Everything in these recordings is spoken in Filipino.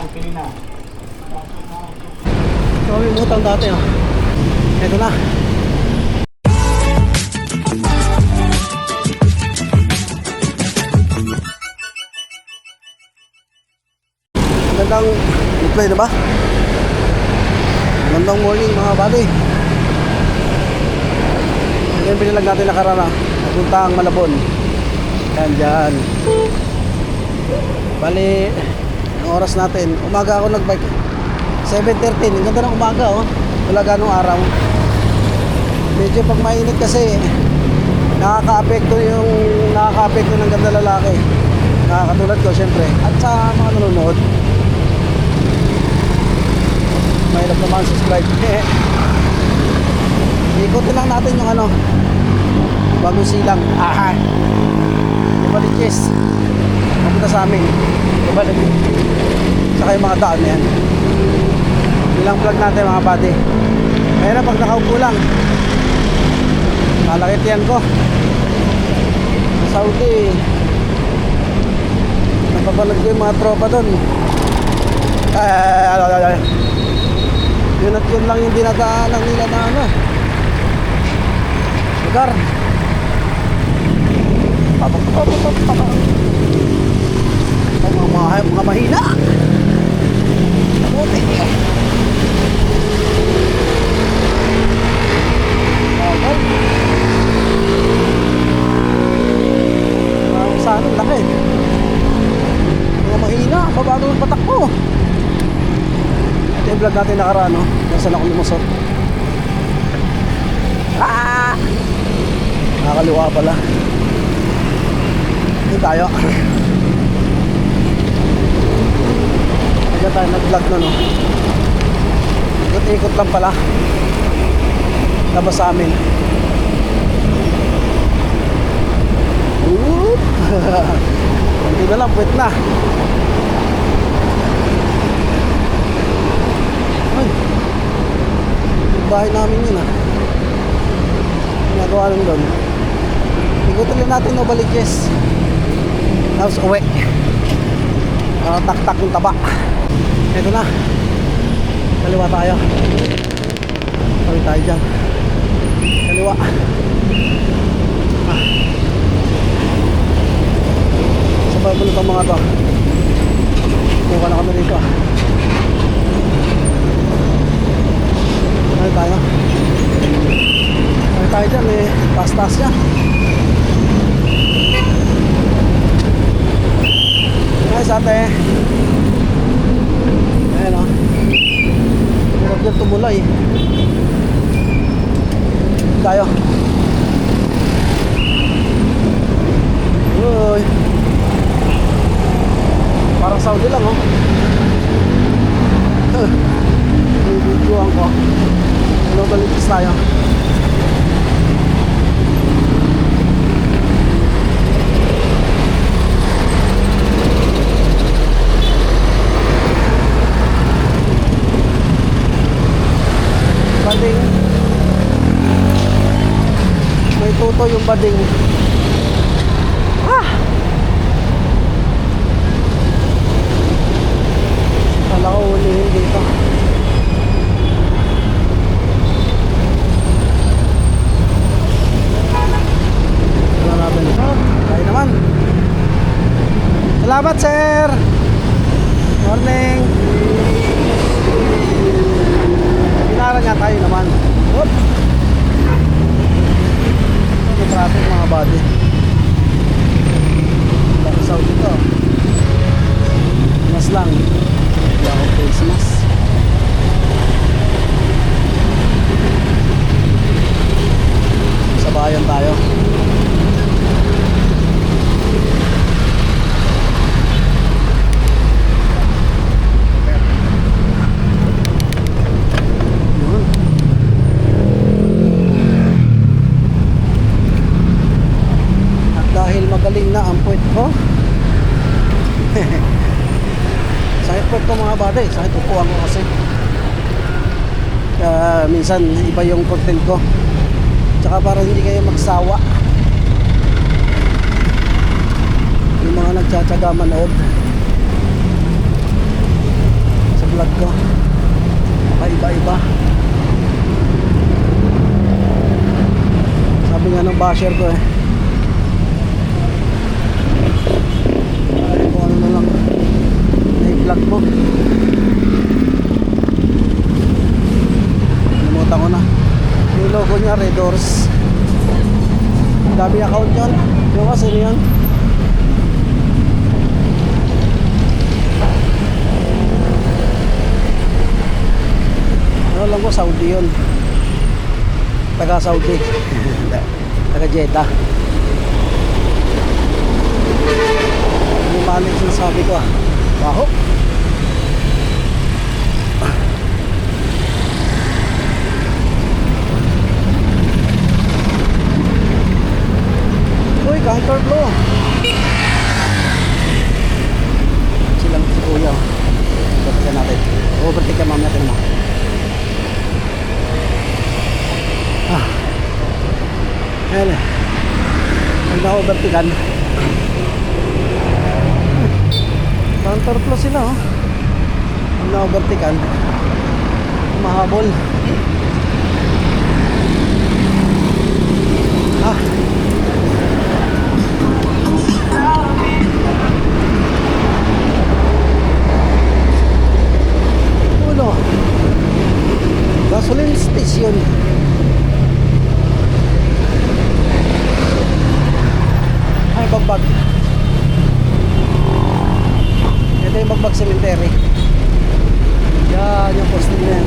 Ito kami mutang dati oh. Ito na. Magandang replay na ba? Magandang morning mga buddy. Yan binilag natin nakarana. Napuntang Malabon. Yan dyan. Bali, ang oras natin, umaga ako nagbike 7:13, ang ganda ng umaga oh. Wala ganong araw. Medyo pag mainit kasi nakaka-apekto ng ganda lalaki. Nakakatulad ko syempre. At sa mga nanonood, mahirap naman subscribe. Ikutin lang natin yung ano, bagong silang. Aha. Ibaliches. Mapunta sa amin. Ibalik. Saka yung mga daan na yan. Ilang vlog natin mga buddy. Kaya pag nakaupo lang, malakit yan ko. Sa Saudi, napapanood ko yung mga tropa doon. Yun at yun lang yung dinadaanan nila na ano, lugar. Mga mahina. Kamuti. Saan ang laki. Mga mahina. Babago ng patak ko. Ito yung vlog natin nakaraan no? Nasaan ako lumusot. Nakakaliwa pala. Hindi tayo. Diyan tayo nag-vlog na no. Ikot-ikot lang pala. Labas sa amin. Hindi na lang, puwet na. Ay, yung bahay namin yun ah. Ginagawa lang doon. Ikutin lang natin no, Baliches. Tapos uwi. Tak-tak yung taba. Ito na. Kaliwa tayo. Kaliwa tayo dyan. Kaliwa. Sa babulot ang mga to. Buka na kami rito ah. Kaliwa tayo. Kaliwa tayo dyan eh. Pastas niya. Nice ate. Ayan o. Hirap dyan tumulay. Tayo. Uy. Parang Saudi lang o. Bibidyoan ko. Ano balitis tayo. Bading. May tuto yung bading. Kala ko ulihin dito. Wala natin ito. Kaya naman. Salamat sir. Morning. Pinara nga tayo naman. Oop. May traffic mga buddy. Laki Saudi to. Mas lang. Wala akong face mask. Sa bayan tayo. Magaling na ang puwet ko. Sakit puwet ko mga bata eh. Sakit upuan ko kasi. Minsan iba yung content ko. Tsaka para hindi kayo magsawa. Yung mga nagtsatsaga manood. vlog ko. Iba-iba. Sabi nga ng basher ko eh, ay kung ano na lang i-vlog mo. Nalimutan ko na yung logo niya, Red Doors. Dami account yun. Yung kasi yun, ano lang ko, Saudi yun. Taga Saudi. Taga Jeddah. Yung manik sinasabi ko ah. Baho. Uy, counterflow. Silang si Kuya. Batasan natin. Overtake ka mamaya natin mo. Ayan eh. Pag na-overtikan, counterflow sila oh. Pag na-overtikan, mahabol. Uno, gasoline station. Ay, bagbag. Ito yung bagbag cemetery. Yan yung poste na yan.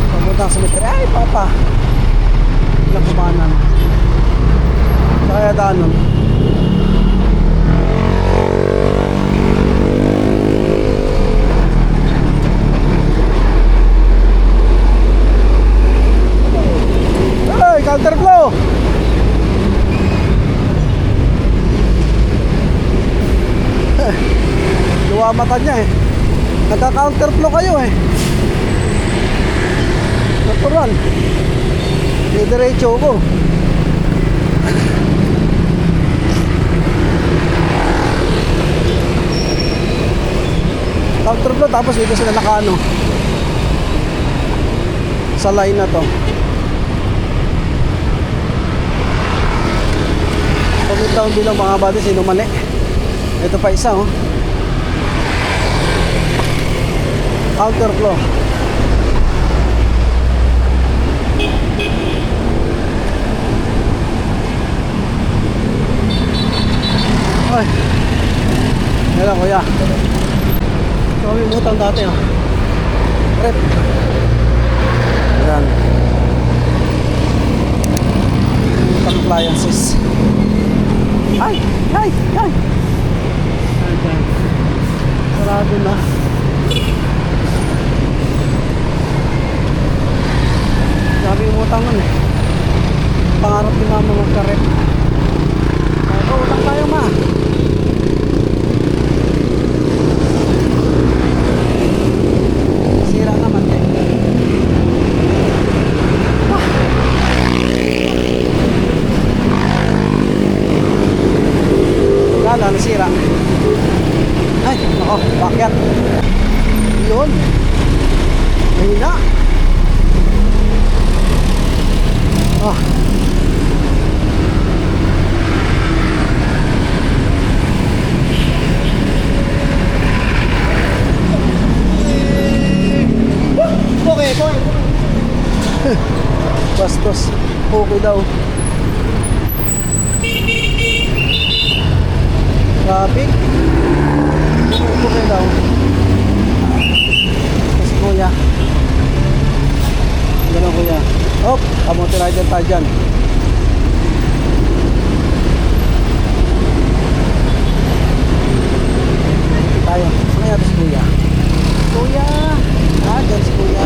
Papunta ang cemetery. Ay, papa. Ilang kumanan. Kaya danon. Ay, counterflow. Luwa mata niya eh. Nagka-counterflow kayo eh. Natural. Diretso ko. Counterflow tapos dito sila nakano sa line na to. Comment down bilang mga bati sino mali. Ito pa isa oh. Counterflow. Ay. Yan kuya. Kami mutang dati oh. Rep. Yan. Appliances. Ay! Ay! Ay! Ayan. Sarado na. Sabi yung utang nun eh. Pangarap ni mama magkaret. Ako, utang tayo ma. Sira naman eh. Wala, nasira. Ay, ako, bakit? Yun. Mahina. Ah. Okay. Bastos. Okay daw. Traffic. Okay daw. Kasi kuya. Ganun kuya. Hop, kamote rider tayo dyan. Tayo. Saan kaya ito si kuya? Kuya! Ah, dyan si kuya.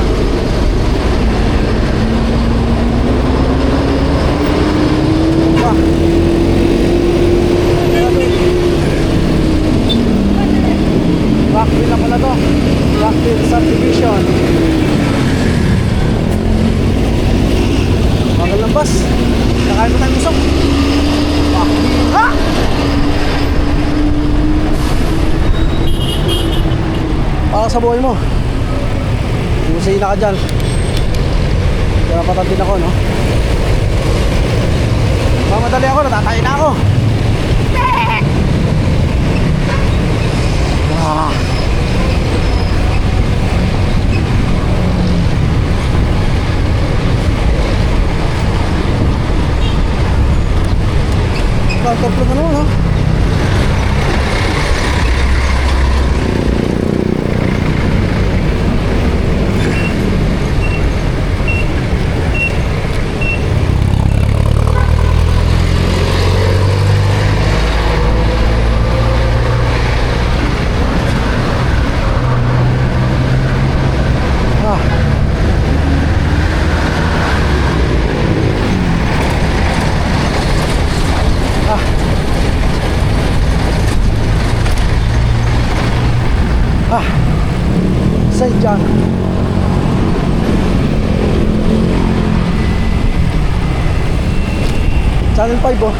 Ah. Rockville ako na to. Rockville Subdivision. Bagal ng bus. Nakain mo tayong usok. Ha! Bahala ka sa buhay mo. Musina ka dyan. Karapatan din ako, no? Mamadali ako, natatay na ako. Ah. Tatlo na naman, ha? St. John. Channel 5, oh.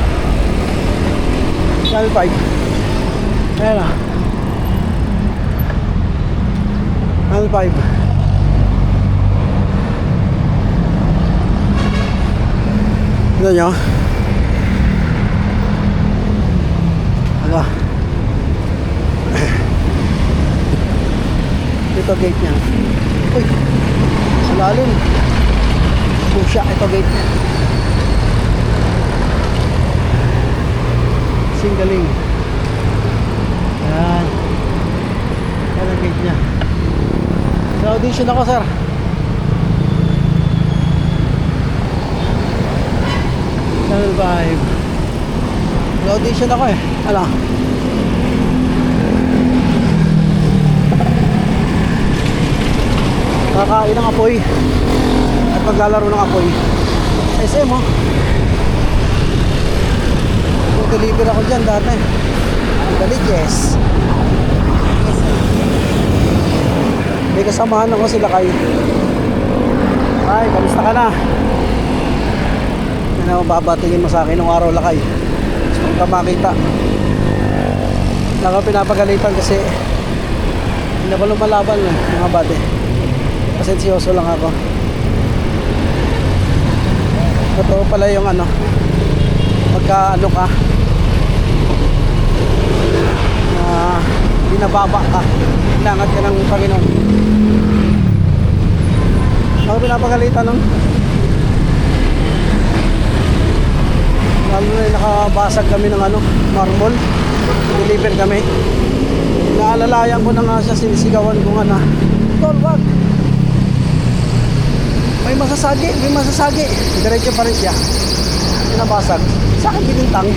Channel 5. Ayan na. Channel 5. Tignan nyo. Ano? Ito gate niya. Uy, sa lalim. Pusya, ito gate niya. Singgaling. Yan. Yan ang gate niya. Sa audition ako, sir. Channel 5. Sa audition ako eh. Ano? Kakain ng apoy at maglalaro ng apoy. SM, oh. Mag-deliver ako dyan dati. Dali, yes. May kasamahan ako sila kayo. Ay, kamusta ka na? Yan ang babatingin mo sa akin nung araw lakay. Gusto ka makita. Lang ako pinapagalitan kasi hindi na ba lumalaban mga bate. Pasensyoso lang ako. Totoo pala yung ano, pagka ano ka, binababa ka, inangat ka ng Panginoon. Ako pinapagalitan nun. Lalo na nakabasag kami ng ano, marmol. Deliver kami. Naalalayan ko na nga siya, sinisigawan ko nga na, tol, wag. May masasagi. Diretso pa rin siya. Pinabasag. Sa akin binintang.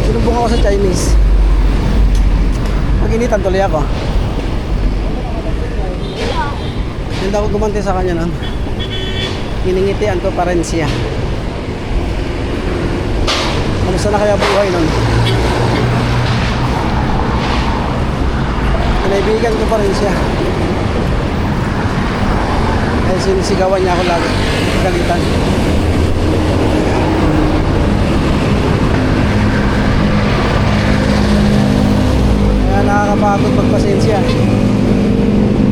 Sinumbong ako sa Chinese. Maginitan tuloy ako. Hindi ako gumanti sa kanya nun. Hiningitian ko pa rin siya. Kamusta na kaya buhay nun? Kinaibigan ko pa rin siya. Kaya sinisigawan niya ako lagi. Galitan. Kaya nakakapagod magpasensya.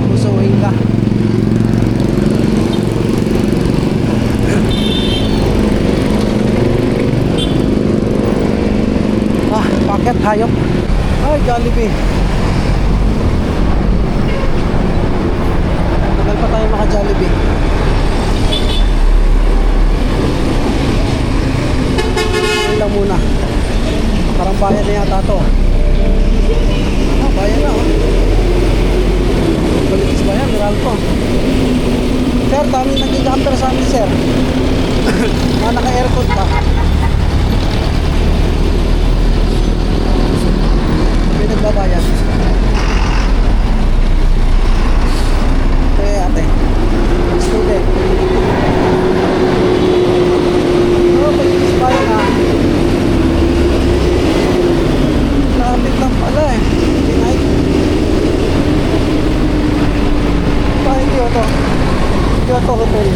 Pusuhin ka. Paket hayop. Ay, Jollibee. Tagal pa tayo maka-Jollibee. Ayun lang muna. Parang bayan na yata to. Bayan na, oh. Balitis ba yan? Meral ko. Sir, daming naging-camper sa amin, sir. Naka-aircon pa. May nagbabayan. Okay, ate. Student. Oh, balitis bayan na. Lapit lang pala eh. Pinay. Bahay Kyoto. Kyoto Hotel.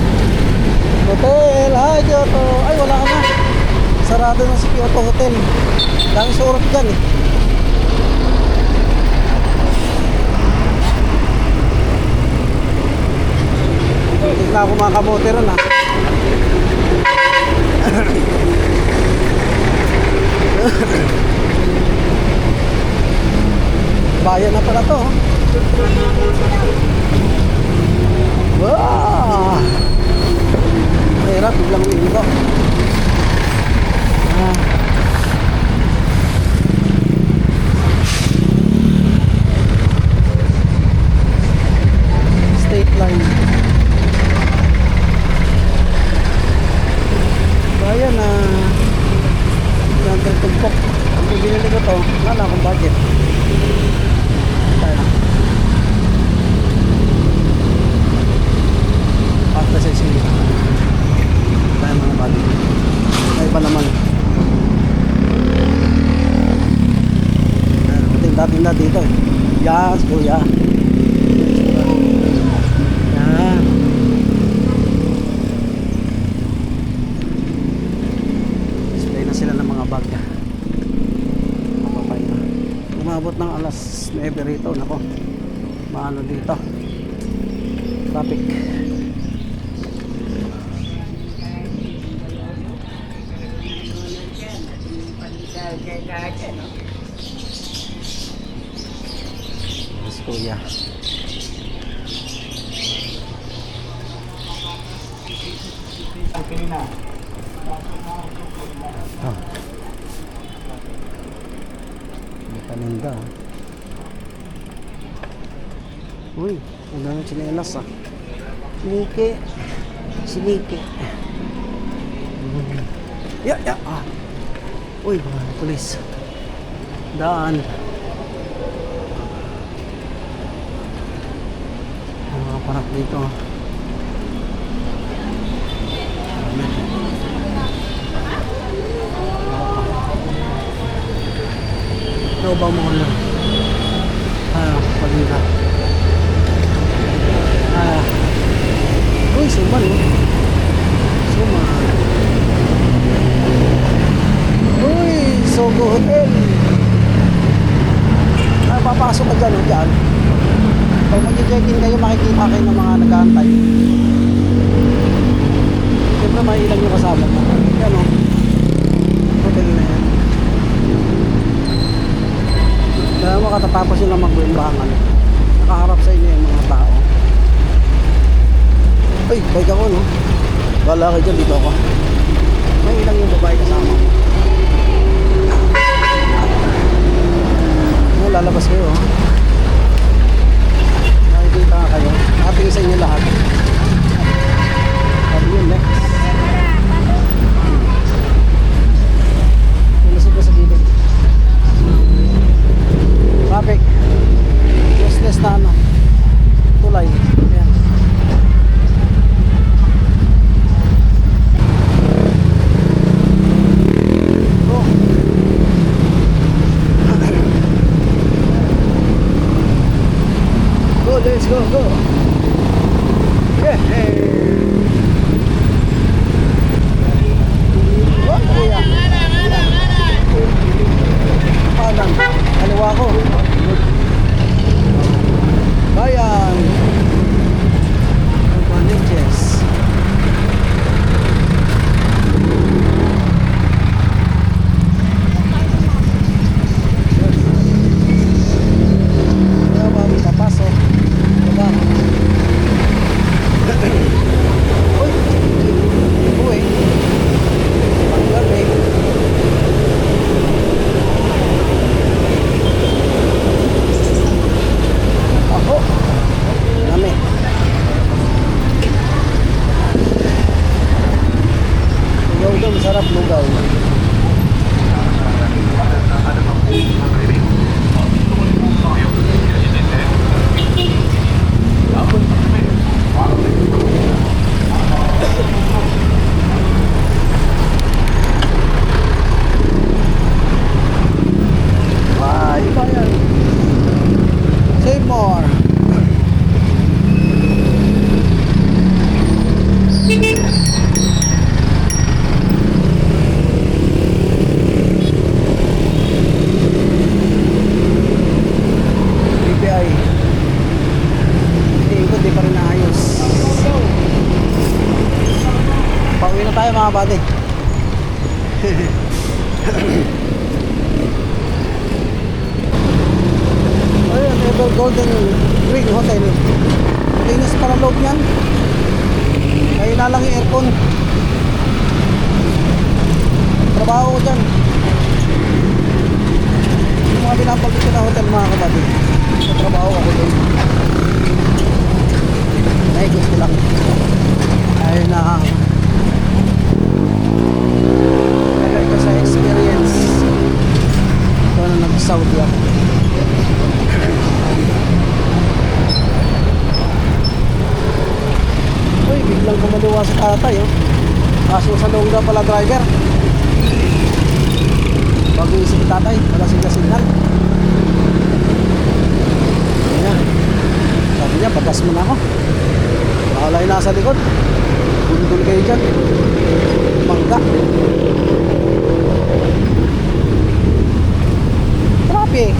Hotel. Hi Kyoto. Ay, wala ka na. Sarado na si Kyoto Hotel. Dami surot dyan eh. na ako mga kamote ron ha. Bayan na pala to. Wow! Mahirap, biglang umiinit. State line. Bayan na. Tumpok. Kung binili ko to, wala na akong budget. Tayo. Pagka sa isili. Tayo mga budget. Ay pa naman. Tinda-tinda dito eh. Yes, kuya. Yan. Display na sila ng mga bag. Papapay na. Umabot ng alas 9 rito. Nako. Maano dito. Traffic. Yes, kuya. Ah. May paninda. Uy, ang dami tsinelas ah. Sinike. Sinike. Ya, ya. Ah. Uy, mga pulis. Daan. Ang mga parak dito. Ito ba mo lang? Pagila. Uy, suman oh. Suman. Uy, Sogo Hotel. Papasok ka dyan, dyan. Pag mag-check-in kayo, makikita kayo ng mga nag-aantay. Siyempre, may ilang yung kasama mo. Yan o. Hotel na yan. Kaya makatatapos yun lang mag-buimbangan. Nakaharap sa inyo yung mga tao. Ay, bike ako no. Wala kayo dyan, dito ako. May ilang yung babae kasama mo. Lalabas kayo oh. Nakikita nga kayo. Happy sa inyo lahat. Happy yun eh. Lulusog ko sa gilid. Traffic. Useless na ano. Tulay. Ayan. Let's go, go. Yeah. Wah, kuya. Kanan. Kaliwa ko. Bayan. Boniches. Papasok. tayo mga buddy. Ayun, Ever Golden Green Hotel. Linis para loob yan. Kaya na lang yung aircon. Trabaho ko dyan. Yung mga binapagod ko na hotel mga kabady. Sa trabaho ako doon. Naikot ko lang. Ayun na. Kaya ko sa experience. Ito na nag-Saudi ako. Uy, biglang kumaliwa si tatay, oh. Kaso sa longga pala driver. Bago isip tatay, wala signal. Ayan. Sabi niya, bagas mo na ako. Bahala yung nasa likod. Bundol kayo dyan. Mangga. Traffic.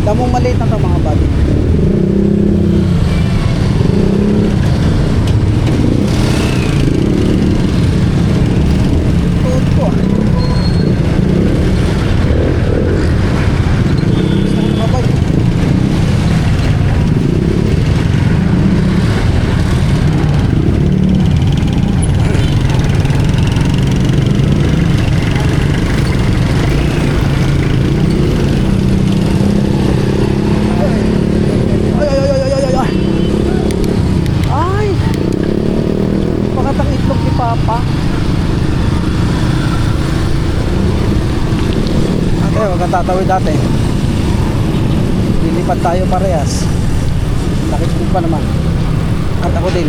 Damong maliit na ito mga buddy. Tuod ko ah. Tatawid dati. Lilipad tayo parehas. Nakikita pa naman. At ako din.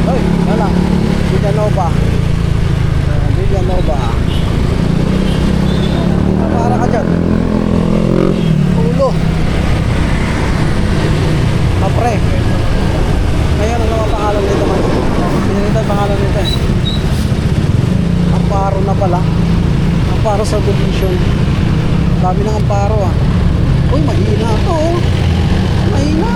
Hoy, wala. Villanova. Villanova. Para ka dyan. Ulo. Kapre. Ngayon ano ang pangalan nito man? Pinilita ang pangalan nito eh. Amparo na pala. Amparo subdivision. Dami ng amparo ah. Uy, mahina ito oh. Mahina.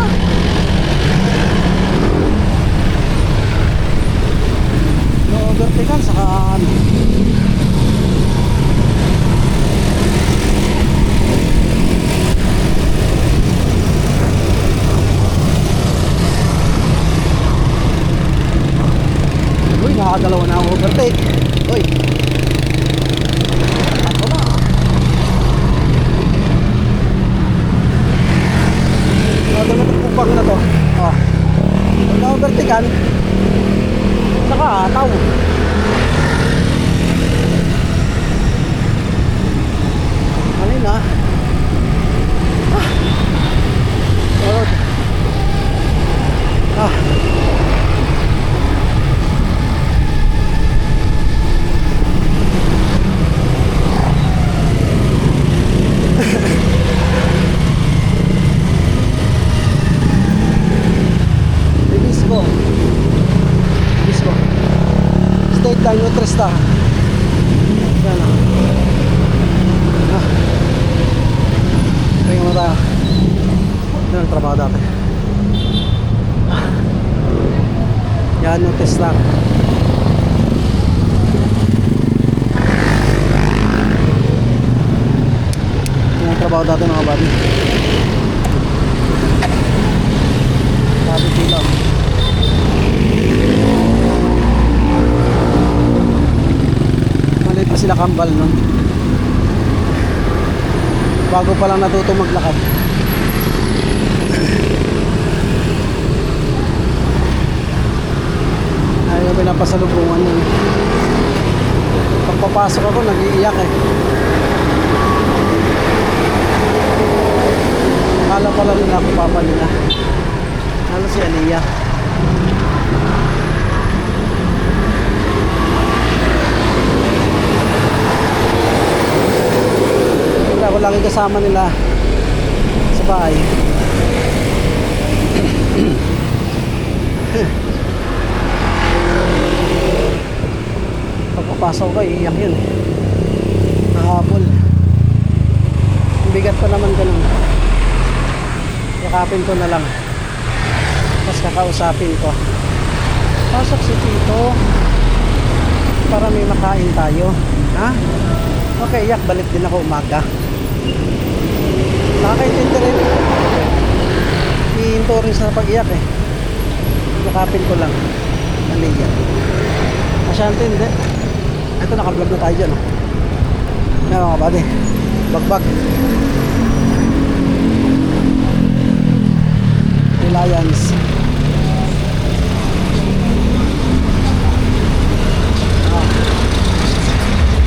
No vertical saka ano. Nakadalawa na ang overtake. Uy. Ako na. Nakadalawa na kupang na to. Oh. Pag na-overtakean, saka ataw. Alin na. Ah. Oh. Ah. State line o Tresta. Yan o. Tingnan mo tayo. Yan ang trabaho dati. Yan o Tresta. Yan ang trabaho dati mga buddy. Sabi sila. Maliit pa sila kambal nun. Bago pa lang natuto maglakad. Ayaw pinapasalubungan yun. Pagpapasok ako nag-iiyak eh. Akala pala nila ako papa nila. Ano si Aliyah. Ako lagi kasama nila sa bahay. papasok ko, iiyak yun. Nakapol. Ang bigat pa naman ganun. Yakapin ko na lang. Tapos kakausapin ko. Pasok si Tito. Para may makain tayo. Ha? Okay, iyak. Balik din ako umaga. Nakakaintindi rin. Hihinto rin sa pag-iyak eh. Yakapin ko lang. Naliyak. Masyante hindi. Ito, naka-vlog na tayo dyan. Oh. Yan mga buddy. Bagbag. Reliance.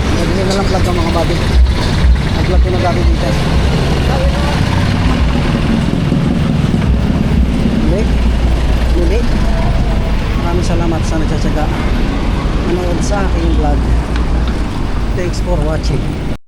Nagiging na lang vlog ng mga buddy. Nag-vlog ko na dati dito. Muli. Maraming salamat sa nagtsatsaga manood sa aking vlog. Thanks for watching.